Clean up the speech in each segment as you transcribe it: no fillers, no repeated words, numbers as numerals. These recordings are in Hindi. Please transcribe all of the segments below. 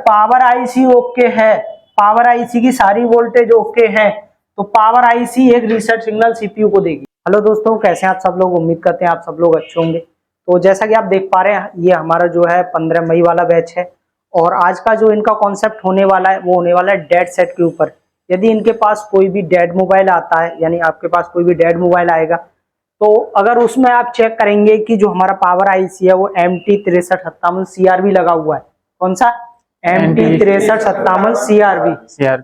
पावर आईसी ओके है, पावर आईसी की सारी वोल्टेज ओके है, तो पावर आईसी एक रीसेट सिग्नल सीपीयू को देगी। हेलो दोस्तों, कैसे हैं आप सब लोग? उम्मीद करते हैं आप सब लोग अच्छे होंगे। तो जैसा कि आप देख पा रहे हैं, ये हमारा जो है 15 मई वाला बैच है और आज का जो इनका कॉन्सेप्ट होने वाला है वो होने वाला है डेड सेट के ऊपर। यदि इनके पास कोई भी डेड मोबाइल आता है, यानी आपके पास कोई भी डेड मोबाइल आएगा, तो अगर उसमें आप चेक करेंगे कि जो हमारा पावर आईसी है वो MT6357 CRV लगा हुआ है। कौन सा? MT6357 CRV,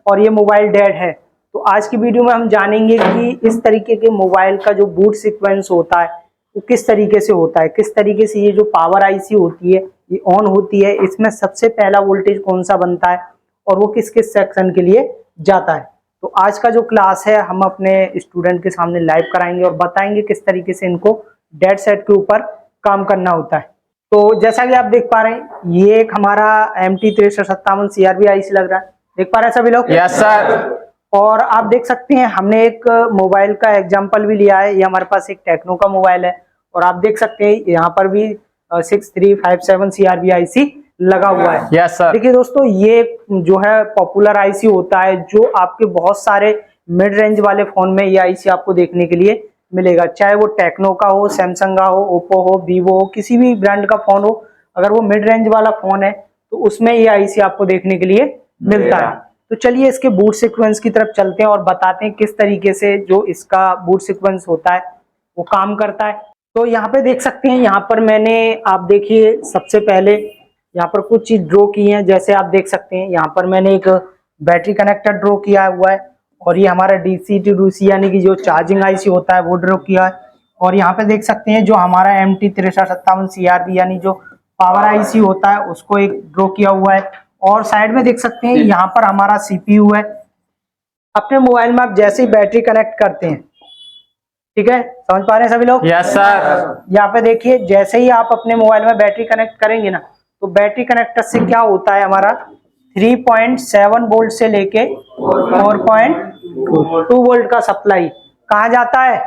और ये मोबाइल डेड है। तो आज की वीडियो में हम जानेंगे कि इस तरीके के मोबाइल का जो बूट सीक्वेंस होता है वो किस तरीके से होता है, किस तरीके से ये जो पावर आईसी होती है ये ऑन होती है, इसमें सबसे पहला वोल्टेज कौन सा बनता है और वो किस किस सेक्शन के लिए जाता है। तो आज का जो क्लास है हम अपने स्टूडेंट के सामने लाइव कराएंगे और बताएंगे किस तरीके से इनको डेड सेट के ऊपर काम करना होता है। तो जैसा कि आप देख पा रहे हैं, ये एक हमारा MT6357 CRV आईसी लग रहा है। देख पा रहे हैं सभी लोग? Yes sir. और आप देख सकते हैं हमने एक मोबाइल का एग्जांपल भी लिया है। ये हमारे पास एक टेक्नो का मोबाइल है और आप देख सकते हैं यहाँ पर भी 6357 CRV आईसी लगा हुआ है। Yes sir. देखिए दोस्तों, ये जो है पॉपुलर आईसी होता है जो आपके बहुत सारे मिड रेंज वाले फोन में ये आईसी आपको देखने के लिए मिलेगा, चाहे वो टेक्नो का हो, सैमसंग का हो, ओप्पो हो, वीवो हो, किसी भी ब्रांड का फोन हो। अगर वो मिड रेंज वाला फोन है तो उसमें ये आईसी आपको देखने के लिए मिलता है। तो चलिए इसके बूट सीक्वेंस की तरफ चलते हैं और बताते हैं किस तरीके से जो इसका बूट सीक्वेंस होता है वो काम करता है। तो यहाँ पे देख सकते हैं, यहाँ पर मैंने, आप देखिए, सबसे पहले यहाँ पर कुछ चीज ड्रॉ की है। जैसे आप देख सकते हैं यहाँ पर मैंने एक बैटरी कनेक्टर ड्रॉ किया हुआ है और ये हमारा DC टू DC यानी कि जो चार्जिंग आईसी होता है वो ड्रॉ किया है। और यहाँ पे देख सकते हैं जो हमारा MT6357 CRV यानी जो पावर आईसी होता है उसको एक ड्रॉ किया हुआ है। और साइड में देख सकते हैं यहाँ पर हमारा CPU है। अपने मोबाइल में आप जैसे ही बैटरी कनेक्ट करते हैं, ठीक है, समझ पा रहे हैं सभी लोग? Yes sir. यहाँ पे देखिए, जैसे ही आप अपने मोबाइल में बैटरी कनेक्ट करेंगे ना, तो बैटरी कनेक्टर से क्या होता है, हमारा 3.7 वोल्ट से लेके 4.2 वोल्ट का सप्लाई कहाँ जाता है?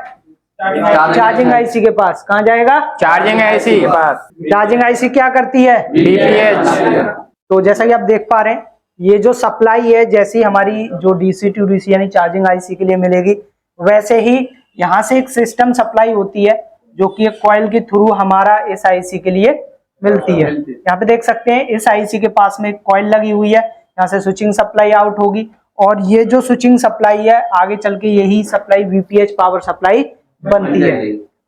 चार्जिंग आईसी के पास। कहाँ जाएगा? चार्जिंग आईसी के पास। चार्जिंग आईसी क्या करती है? DPH। तो जैसा कि आप देख पा रहे हैं, ये जो सप्लाई है जैसी हमारी जो DC टू DC यानी चार्जिंग आईसी के लिए मिलेगी, वैसे ही यहाँ से एक सिस्टम सप्लाई होती है जो कि एक कॉइल के थ्रू हमारा इस आईसी के लिए मिलती है। यहाँ पे देख सकते हैं इस आईसी के पास में एक कॉइल लगी हुई है, यहाँ से स्विचिंग सप्लाई आउट होगी और ये जो स्विचिंग सप्लाई है आगे चल के यही सप्लाई VPH पावर सप्लाई बनती है।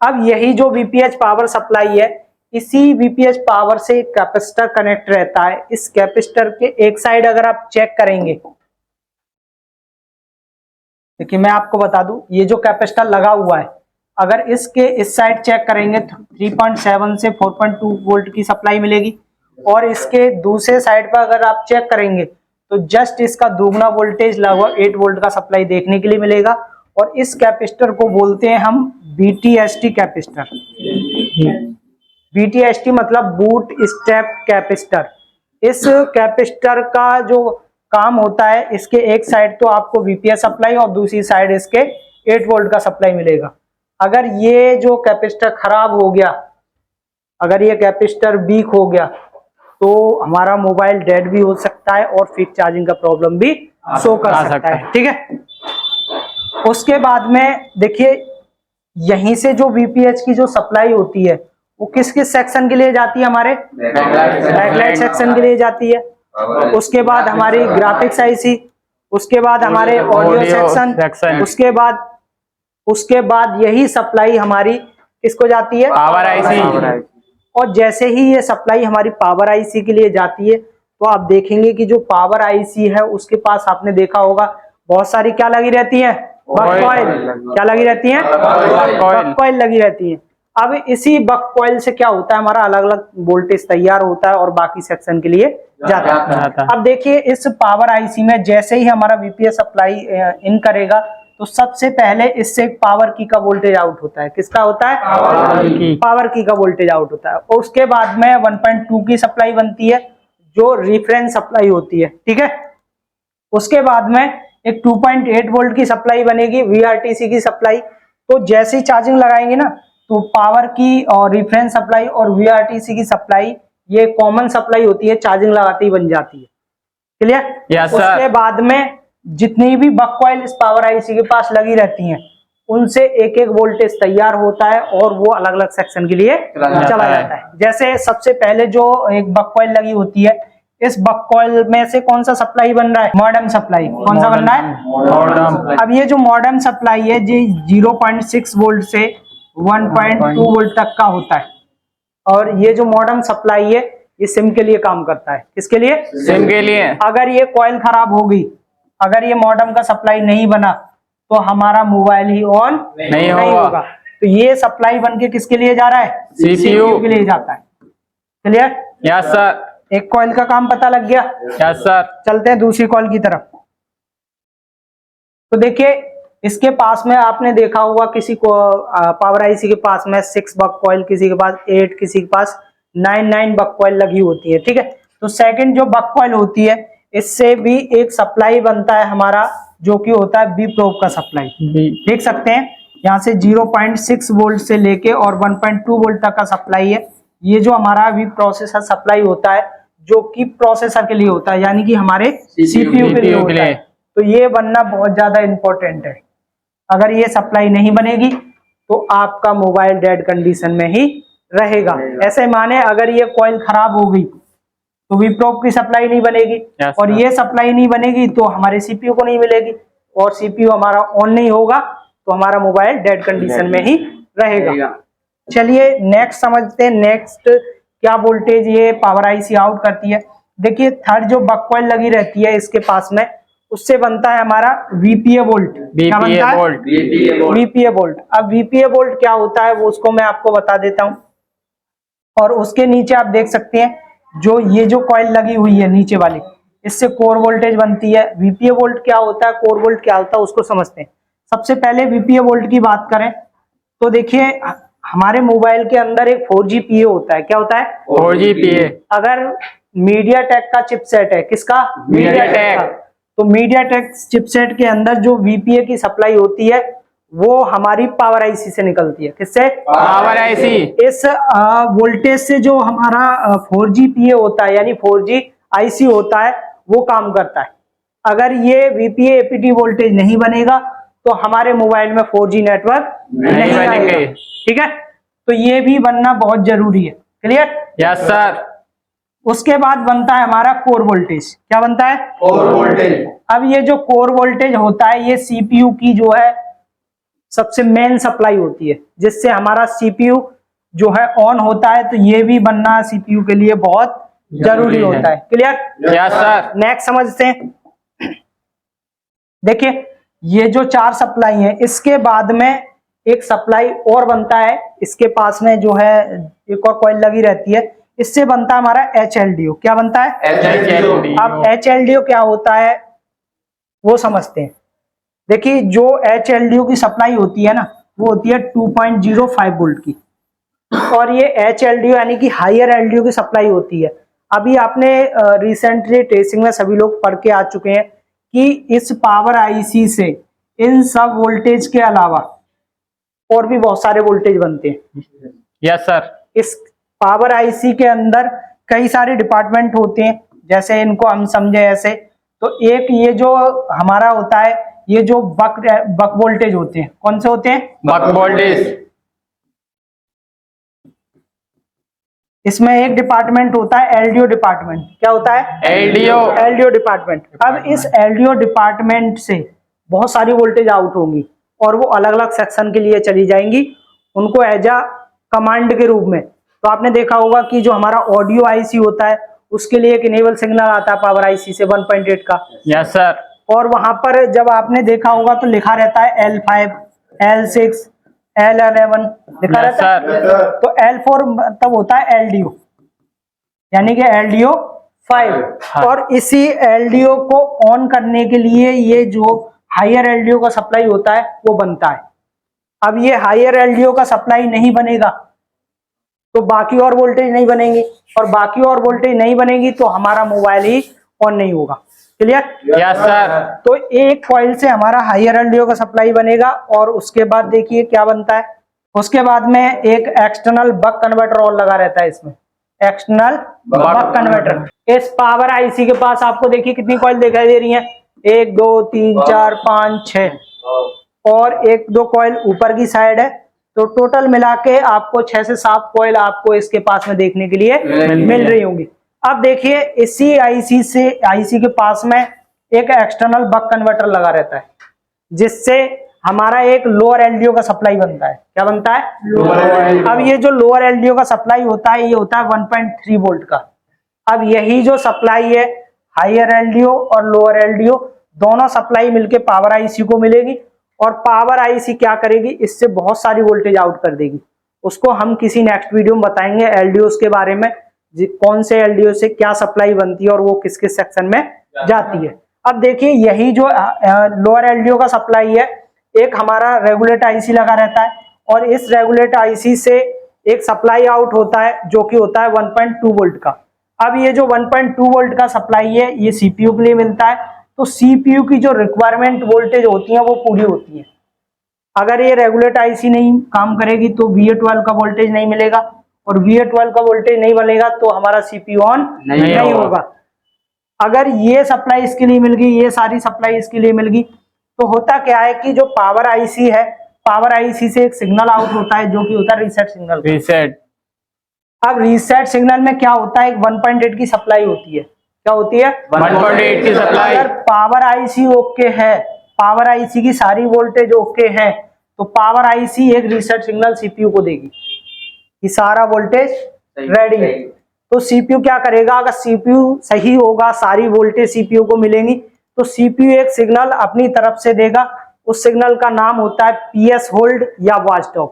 अब यही जो VPH पावर सप्लाई है, इसी VPH पावर से कैपेसिटर कनेक्ट रहता है। इस कैपेसिटर के एक साइड अगर आप चेक करेंगे, देखिए मैं आपको बता दूं, ये जो कैपेसिटर लगा हुआ है, अगर इसके इस साइड चेक करेंगे 3.7 से 4.2 वोल्ट की सप्लाई मिलेगी और इसके दूसरे साइड पर अगर आप चेक करेंगे तो जस्ट इसका दोगुना वोल्टेज लगभग 8 वोल्ट का सप्लाई देखने के लिए मिलेगा। और इस कैपेसिटर को बोलते हैं हम BTST कैपेसिटर। BTST मतलब बूट स्टेप कैपेसिटर। इस कैपेसिटर का जो काम होता है, इसके एक साइड तो आपको VPH सप्लाई और दूसरी साइड इसके 8 वोल्ट का सप्लाई मिलेगा। अगर ये जो कैपेसिटर खराब हो गया, अगर ये कैपेसिटर वीक हो गया, तो हमारा मोबाइल डेड भी हो सकता है और फिर चार्जिंग का प्रॉब्लम भी शो कर सकता है। ठीक है, उसके बाद में देखिए यहीं से जो VPH की जो सप्लाई होती है वो किस किस सेक्शन के लिए जाती है? हमारे बैकलाइट सेक्शन के लिए जाती है। उसके बाद हमारी ग्राफिक्स आईसी, उसके बाद हमारे ऑडियो सेक्शन, उसके बाद यही सप्लाई हमारी किसको जाती है? Power IC. और जैसे ही ये सप्लाई हमारी पावर आईसी के लिए जाती है तो आप देखेंगे कि जो पावर आईसी है उसके पास आपने देखा होगा बहुत सारी क्या लगी रहती है? बक कॉइल। क्या लगी रहती है? बक कॉइल लगी रहती है। अब इसी बक कॉइल से क्या होता है, हमारा अलग अलग वोल्टेज तैयार होता है और बाकी सेक्शन के लिए जाता है। अब देखिए इस पावर आईसी में जैसे ही हमारा VPH सप्लाई इन करेगा तो सबसे पहले इससे पावर की का वोल्टेज आउट होता है। किसका होता है? पावर की का वोल्टेज आउट होता है। और उसके बाद में 1.2 की सप्लाई बनती है जो रेफरेंस सप्लाई होती है। ठीक है, उसके बाद में एक 2.8 वोल्ट की सप्लाई बनेगी, VRTC की सप्लाई। तो जैसे ही चार्जिंग लगाएंगे ना तो पावर की और रेफरेंस सप्लाई और VRTC की सप्लाई, ये कॉमन सप्लाई होती है, चार्जिंग लगाते ही बन जाती है। क्लियर? Yes, sir. उसके बाद में जितनी भी बक कॉइल इस पावर आईसी के पास लगी रहती हैं, उनसे एक एक वोल्टेज तैयार होता है और वो अलग अलग सेक्शन के लिए चला जाता है। जैसे सबसे पहले जो एक बक कॉइल लगी होती है, इस बक कॉइल में से कौन सा सप्लाई बन रहा है? Modem supply. कौन सा बन रहा है? मॉडेम। अब ये जो मॉडेम सप्लाई है जी 0.6 वोल्ट से 1.2 वोल्ट तक का होता है, और ये जो मॉडेम सप्लाई है ये सिम के लिए काम करता है। किसके लिए? सिम के लिए। अगर ये कॉइल खराब हो गई, अगर ये मॉडेम का सप्लाई नहीं बना, तो हमारा मोबाइल ही ऑन नहीं होगा। तो ये सप्लाई बन के किसके लिए जा रहा है? CPU के लिए जाता है। क्लियर? Yes sir. एक कॉइल का काम पता लग गया। Yes sir. चलते हैं दूसरी कॉइल की तरफ। तो देखिए, इसके पास में आपने देखा होगा किसी को पावर आईसी के पास में 6 बक कॉइल, किसी के पास 8, किसी के पास 9 बक कॉइल लगी होती है। ठीक है, तो सेकंड जो बक कॉइल होती है, इससे भी एक सप्लाई बनता है हमारा, जो कि होता है बी प्रोब का सप्लाई। देख सकते हैं यहाँ से 0.6 वोल्ट से लेके और 1.2 वोल्ट तक का सप्लाई है। ये जो हमारा बी प्रोसेसर सप्लाई होता है, जो कि प्रोसेसर के लिए होता है, यानी कि हमारे सीपीयू के लिए होता है। तो ये बनना बहुत ज्यादा इंपॉर्टेंट है। अगर ये सप्लाई नहीं बनेगी तो आपका मोबाइल डेड कंडीशन में ही रहेगा। ऐसे माने अगर ये कॉइल खराब हो गई तो वीप्रोब की सप्लाई नहीं बनेगी, और ये सप्लाई नहीं बनेगी तो हमारे सीपीयू को नहीं मिलेगी, और सीपीयू हमारा ऑन नहीं होगा तो हमारा मोबाइल डेड कंडीशन में ही रहेगा। चलिए नेक्स्ट समझते हैं। नेक्स्ट क्या वोल्टेज ये पावर आईसी आउट करती है। देखिए, थर्ड जो बक कॉइल लगी रहती है इसके पास में, उससे बनता है हमारा वीपीए वोल्ट। क्या बनता है? VPA volt. अब वीपीए वोल्ट क्या होता है वो उसको मैं आपको बता देता हूं। और उसके नीचे आप देख सकते हैं जो ये जो कॉइल लगी हुई है नीचे वाली, इससे कोर वोल्टेज बनती है। वीपीए वोल्ट क्या होता है, कोर वोल्ट क्या होता है, उसको समझते हैं। सबसे पहले वीपीए वोल्ट की बात करें तो देखिए, हमारे मोबाइल के अंदर एक 4G होता है। क्या होता है? 4G। अगर मीडिया टेक का चिपसेट है, किसका? Media take. तो मीडिया टेक चिपसेट के अंदर जो वीपीए की सप्लाई होती है वो हमारी पावर आईसी से निकलती है। किससे? Power IC. इस वोल्टेज से जो हमारा 4G होता है, यानी 4G आईसी होता है, वो काम करता है। अगर ये वीपीए एपीटी वोल्टेज नहीं बनेगा तो हमारे मोबाइल में 4G नेटवर्क नहीं आएगा। ठीक है, तो ये भी बनना बहुत जरूरी है। क्लियर? Yes sir. उसके बाद बनता है हमारा कोर वोल्टेज। क्या बनता है? Core voltage. अब ये जो कोर वोल्टेज होता है, ये सीपीयू की जो है सबसे मेन सप्लाई होती है, जिससे हमारा सीपीयू जो है ऑन होता है। तो ये भी बनना सीपीयू के लिए बहुत जरूरी होता है। क्लियर? Yes sir. नेक्स्ट समझते हैं। देखिए, ये जो 4 सप्लाई है, इसके बाद में एक सप्लाई और बनता है। इसके पास में जो है एक और कॉइल लगी रहती है, इससे बनता है हमारा HLDO। क्या बनता है? HLDO। अब HLDO क्या होता है वो समझते हैं। देखिए, जो HLDO की सप्लाई होती है ना, वो होती है 2.05 वोल्ट की, और ये HLDO यानी कि हायर LDO की सप्लाई होती है। अभी आपने रिसेंटली ट्रेसिंग में सभी लोग पढ़ के आ चुके हैं कि इस पावर आईसी से इन सब वोल्टेज के अलावा और भी बहुत सारे वोल्टेज बनते हैं। Yes sir. इस पावर आईसी के अंदर कई सारे डिपार्टमेंट होते हैं, जैसे इनको हम समझे ऐसे। तो एक ये जो हमारा होता है, ये जो बक वोल्टेज होते हैं, कौन से होते हैं? बक वोल्टेज। इसमें एक डिपार्टमेंट होता है एलडीओ डिपार्टमेंट। क्या होता है? LDO department. अब इस एलडीओ डिपार्टमेंट से बहुत सारी वोल्टेज आउट होंगी और वो अलग अलग सेक्शन के लिए चली जाएंगी, उनको एज अ कमांड के रूप में। तो आपने देखा होगा कि जो हमारा ऑडियो आईसी होता है, उसके लिए एक इनेबल सिग्नल आता है पावर आईसी से 1.8 का। Yes sir. और वहां पर जब आपने देखा होगा तो लिखा रहता है L5, L6, L11 लिखा रहता है। तो L4 तब होता है LDO, यानी कि LDO 5। और इसी LDO को ऑन करने के लिए ये जो हायर LDO का सप्लाई होता है वो बनता है। अब ये हायर LDO का सप्लाई नहीं बनेगा तो बाकी और वोल्टेज नहीं बनेंगी, और बाकी और वोल्टेज नहीं बनेगी तो हमारा मोबाइल ही ऑन नहीं होगा। क्लियर? Yes sir. तो एक कॉइल से हमारा हायर एलडीओ का सप्लाई बनेगा, और उसके बाद देखिए क्या बनता है। उसके बाद में एक एक्सटर्नल बक कन्वर्टर और लगा रहता है इसमें। External buck converter. इस पावर आईसी के पास आपको देखिए कितनी कॉइल दिखाई दे रही है, 1 2 3 4 5 6 और 1 2 कॉइल ऊपर की साइड है। तो टोटल मिला के आपको 6 से 7 कॉइल आपको इसके पास में देखने के लिए मिल रही होंगी। अब देखिए इसी आईसी के पास में एक एक्सटर्नल बक कन्वर्टर लगा रहता है, जिससे हमारा एक लोअर एलडीओ का सप्लाई बनता है। क्या बनता है? लोअर। अब ये जो लोअर एलडीओ का सप्लाई होता है, ये होता है 1.3 वोल्ट का। अब यही जो सप्लाई है, हायर एलडीओ और लोअर एलडीओ दोनों सप्लाई मिलके पावर आईसी को मिलेगी, और पावर आईसी क्या करेगी, इससे बहुत सारी वोल्टेज आउट कर देगी। उसको हम किसी नेक्स्ट वीडियो में बताएंगे एलडीओ के बारे में, कौन से एलडीओ से क्या सप्लाई बनती है और वो किस किस सेक्शन में जाती है। अब देखिए यही जो लोअर एलडीओ का सप्लाई है, एक हमारा रेगुलेटर आईसी लगा रहता है, और इस रेगुलेटर आईसी से एक सप्लाई आउट होता है जो कि होता है 1.2 वोल्ट का। अब ये जो 1.2 वोल्ट का सप्लाई है, ये सीपीयू के लिए मिलता है। तो सीपीयू की जो रिक्वायरमेंट वोल्टेज होती है वो पूरी होती है। अगर ये रेगुलेटर आईसी नहीं काम करेगी तो VA12 का वोल्टेज नहीं मिलेगा, और VA12 का वोल्टेज नहीं बनेगा तो हमारा सीपीयू ऑन नहीं होगा। अगर ये सप्लाई इसके लिए मिल गई, ये सारी सप्लाई इसके लिए मिल गई, तो होता क्या है कि जो पावर आईसी है, पावर आईसी से एक सिग्नल आउट होता है जो कि होता है रीसेट सिग्नल। रीसेट। अब रीसेट सिग्नल में क्या होता है, एक 1.8 की सप्लाई होती है। क्या होती है? 1.8 की सप्लाई। अगर पावर आईसी ओके है, पावर आईसी की सारी वोल्टेज ओके है, तो पावर आईसी एक रीसेट सिग्नल सीपीयू को देगी कि सारा वोल्टेज रेडी है। तो सीपीयू क्या करेगा, अगर सीपीयू सही होगा, सारी वोल्टेज सीपीयू को मिलेंगी, तो सीपीयू एक सिग्नल अपनी तरफ से देगा। उस सिग्नल का नाम होता है पीएस होल्ड या वॉचडॉग।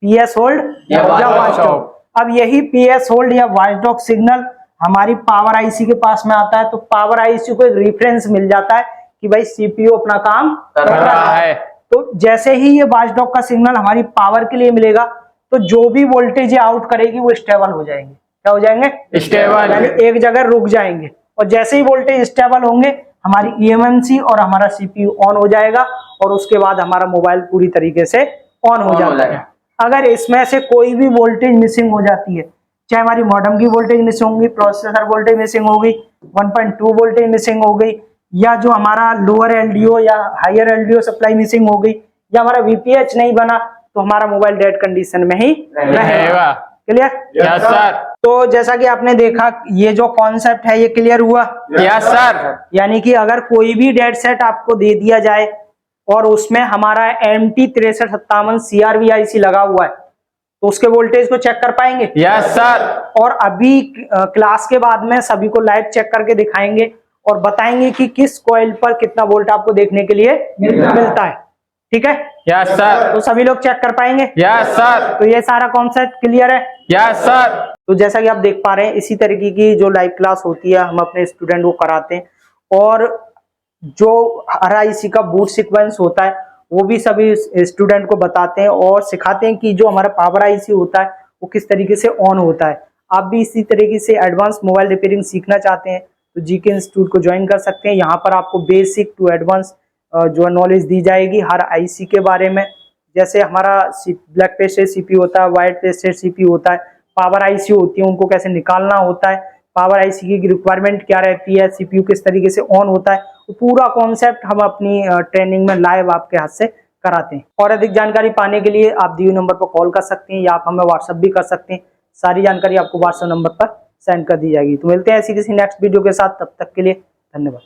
पीएस होल्ड या वॉचडॉग। अब यही पीएस होल्ड या वॉचडॉग सिग्नल हमारी पावर आईसी के पास में आता है, तो पावर आईसी को एक रेफरेंस मिल जाता है कि भाई सीपीयू अपना काम कर रहा है। तो जैसे ही ये वॉचडॉग का सिग्नल हमारी पावर के लिए मिलेगा, तो जो भी वोल्टेज आउट करेगी वो स्टेबल हो जाएंगे। क्या हो जाएंगे? स्टेबल, यानी एक जगह रुक जाएंगे। और जैसे ही वोल्टेज स्टेबल होंगे, हमारी ईएमएमसी और हमारा सीपीयू ऑन हो जाएगा, और उसके बाद हमारा मोबाइल पूरी तरीके से ऑन हो जाता है। अगर इसमें से कोई भी वोल्टेज मिसिंग हो जाती है, चाहे हमारी मॉडेम की वोल्टेज मिसिंग होगी, प्रोसेसर वोल्टेज मिसिंग होगी, 1.2 वोल्टेज मिसिंग हो गई, या जो हमारा लोअर एलडीओ या हायर एलडीओ सप्लाई मिसिंग हो गई, या हमारा वीपीएच नहीं बना, तो हमारा मोबाइल डेड कंडीशन में ही रहेगा। क्लियर? Yes sir. तो जैसा कि आपने देखा, ये जो कॉन्सेप्ट है ये क्लियर हुआ? Yes sir. यानी कि अगर कोई भी डेड सेट आपको दे दिया जाए और उसमें हमारा MT6357 CRV आईसी लगा हुआ है, तो उसके वोल्टेज को चेक कर पाएंगे? Yes sir. और अभी क्लास के बाद में सभी को लाइव चेक करके दिखाएंगे और बताएंगे कि किस कॉइल पर कितना वोल्ट आपको देखने के लिए मिलता है। ठीक है? Yes sir. तो सभी लोग चेक कर पाएंगे? Yes sir. तो ये सारा कॉन्सेप्ट क्लियर है? Yes sir. तो जैसा कि आप देख पा रहे हैं, इसी तरीके की जो लाइव क्लास होती है हम अपने स्टूडेंट को कराते हैं, और जो हर आईसी का बूट सीक्वेंस होता है वो भी सभी स्टूडेंट को बताते हैं और सिखाते हैं कि जो हमारा पावर आईसी होता है वो किस तरीके से ऑन होता है। आप भी इसी तरीके से एडवांस मोबाइल रिपेयरिंग सीखना चाहते हैं तो जीके इंस्टीट्यूट को ज्वाइन कर सकते हैं। यहाँ पर आपको बेसिक टू एडवांस जो नॉलेज दी जाएगी हर आईसी के बारे में। जैसे हमारा ब्लैक पेस्टेड सीपीयू होता है, व्हाइट पेस्टेड सीपीयू होता है, पावर आईसी होती है, उनको कैसे निकालना होता है, पावर आईसी की रिक्वायरमेंट क्या रहती है, सीपीयू किस तरीके से ऑन होता है, तो पूरा कॉन्सेप्ट हम अपनी ट्रेनिंग में लाइव आपके हाथ से कराते हैं। और अधिक जानकारी पाने के लिए आप दिए नंबर पर कॉल कर सकते हैं या आप हमें व्हाट्सएप भी कर सकते हैं। सारी जानकारी आपको व्हाट्सएप नंबर पर सेंड कर दी जाएगी। तो मिलते हैं ऐसी किसी नेक्स्ट वीडियो के साथ, तब तक के लिए धन्यवाद।